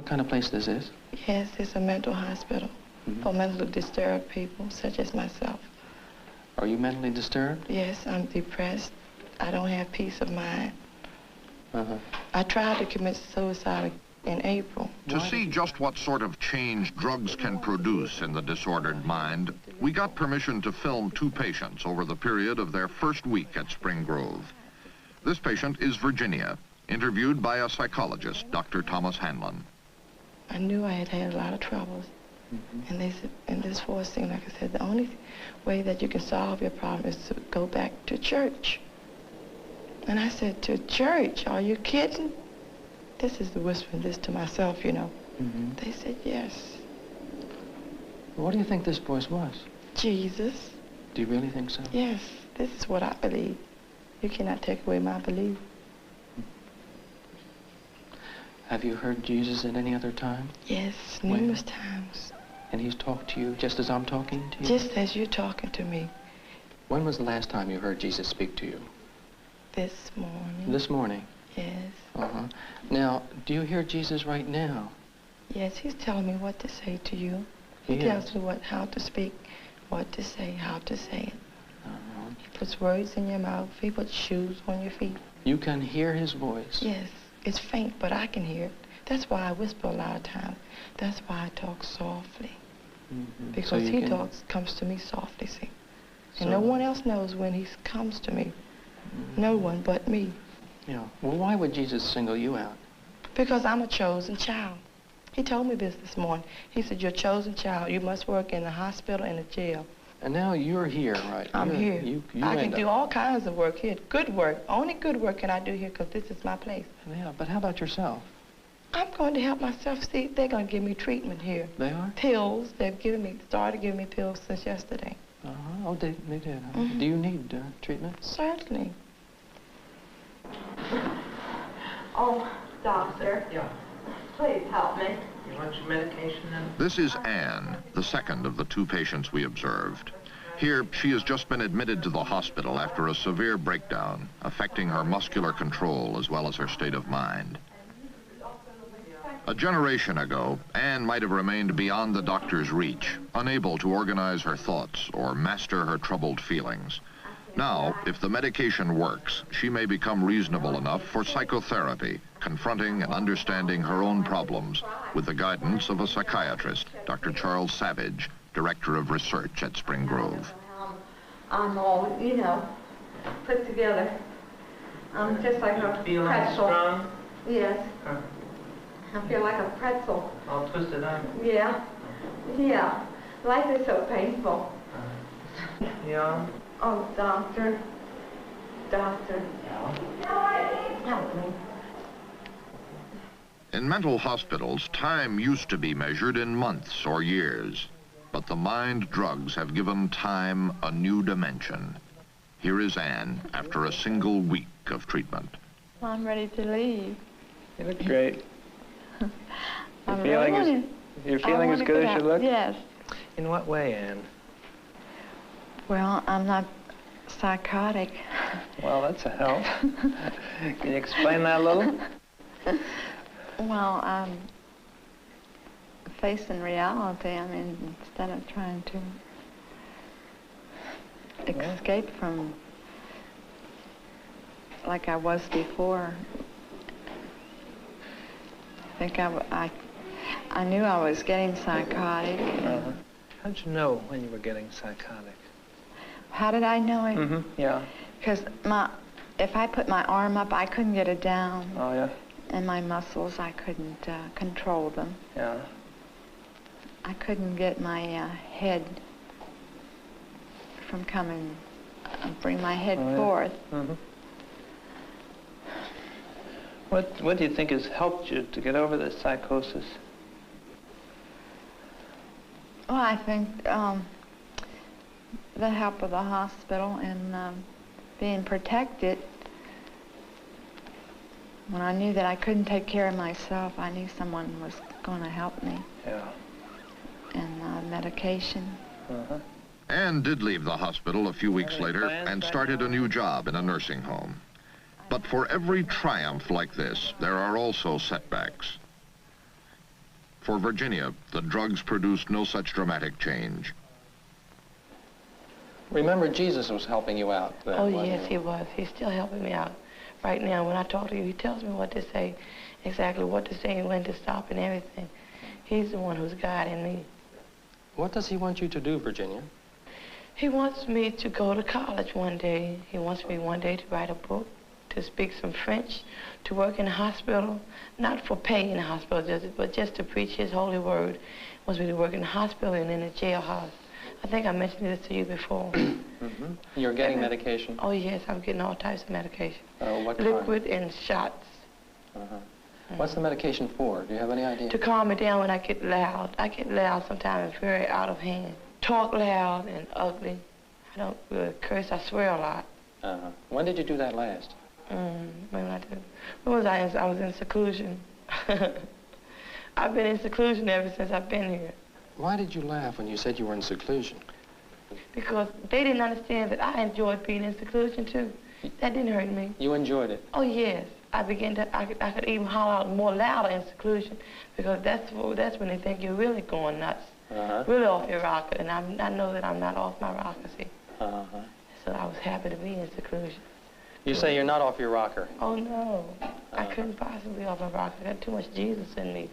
kind of place this is? Yes, it's a mental hospital for mentally disturbed people, such as myself. Are you mentally disturbed? Yes, I'm depressed. I don't have peace of mind. Uh-huh. I tried to commit suicide in April. To see just what sort of change drugs can produce in the disordered mind, we got permission to film 2 patients over the period of their first week at Spring Grove. This patient is Virginia, interviewed by a psychologist, Dr. Thomas Hanlon. I knew I had had a lot of troubles. And they said, and this force thing, like I said, the only way that you can solve your problem is to go back to church. And I said, to church? Are you kidding? This is the whispering this to myself, you know. They said, yes. What do you think this voice was? Jesus. Do you really think so? Yes, this is what I believe. You cannot take away my belief. Have you heard Jesus at any other time? Yes, numerous times. And he's talked to you just as I'm talking to you? Just as you're talking to me. When was the last time you heard Jesus speak to you? This morning. This morning? Yes. Uh-huh. Now, do you hear Jesus right now? Yes, he's telling me what to say to you. He tells me how to speak, what to say, how to say it. Uh-huh. He puts words in your mouth. He puts shoes on your feet. You can hear his voice? Yes. It's faint, but I can hear it. That's why I whisper a lot of times. That's why I talk softly. Because so he comes to me softly, see. So And no one else knows when he comes to me. No one but me. Yeah. Well, why would Jesus single you out? Because I'm a chosen child. He told me this morning. He said, you're a chosen child. You must work in the hospital and the jail. And now you're here, right? I'm here. You I can do all kinds of work here. Good work. Only good work can I do here because this is my place. Yeah, but how about yourself? I'm going to help myself. See, they're going to give me treatment here. They are? Pills. They've started giving me pills since yesterday. Uh-huh. Oh, they did. Huh? Do you need treatment? Certainly. Oh, doctor. Yeah. Please help me. You want some medication then? This is Anne, the second of the 2 patients we observed. Here, she has just been admitted to the hospital after a severe breakdown, affecting her muscular control as well as her state of mind. A generation ago, Anne might have remained beyond the doctor's reach, unable to organize her thoughts or master her troubled feelings. Now, if the medication works, she may become reasonable enough for psychotherapy, confronting and understanding her own problems with the guidance of a psychiatrist, Dr. Charles Savage, Director of Research at Spring Grove. I'm all, you know, put together. I'm just like a Feeling pretzel. strong? Yes. Huh. I feel like a pretzel. All twisted up? Yeah. Yeah. Life is so painful. Yeah? Oh, doctor. Doctor. Help me. In mental hospitals, time used to be measured in months or years, but the mind drugs have given time a new dimension. Here is Anne after a single week of treatment. I'm ready to leave. You look great. I'm You're feeling as good as you look? Yes. In what way, Anne? Well, I'm not psychotic. Well, that's a help. Can you explain that a little? Well, I'm facing reality. I mean, instead of trying to escape from like I was before. I think I knew I was getting psychotic. How'd you know when you were getting psychotic? How did I know it? Yeah. Because if I put my arm up, I couldn't get it down. Oh, yeah? And my muscles, I couldn't control them. Yeah. I couldn't get my head from coming, bring my head forth. What do you think has helped you to get over this psychosis? Well, I think the help of the hospital and being protected. When I knew that I couldn't take care of myself, I knew someone was going to help me. Yeah. And medication. Anne did leave the hospital a few weeks later and started a new job in a nursing home. But for every triumph like this, there are also setbacks. For Virginia, the drugs produced no such dramatic change. Remember, Jesus was helping you out then, Oh, wasn't yes, he was. He's still helping me out. Right now, when I talk to you, he tells me what to say, exactly what to say and when to stop and everything. He's the one who's guiding me. What does he want you to do, Virginia? He wants me to go to college one day. He wants me one day to write a book, to speak some French, to work in a hospital, not for pay in a hospital, but just to preach his holy word. He wants me to work in a hospital and in a jailhouse. I think I mentioned this to you before. Mm-hmm. You're getting medication? Oh, yes, I'm getting all types of medication. What kind? Liquid and shots. What's the medication for? Do you have any idea? To calm me down when I get loud. I get loud sometimes, very out of hand. Talk loud and ugly. I don't really curse, I swear a lot. When did you do that last? When was I in? I was in seclusion. I've been in seclusion ever since I've been here. Why did you laugh when you said you were in seclusion? Because they didn't understand that I enjoyed being in seclusion, too. That didn't hurt me. You enjoyed it? Oh, yes. I could even holler out more louder in seclusion, because that's when they think you're really going nuts, really off your rocker, and I know that I'm not off my rocker, see. So I was happy to be in seclusion. You say you're not off your rocker? Oh, no. I couldn't possibly be off my rocker. I got too much Jesus in me.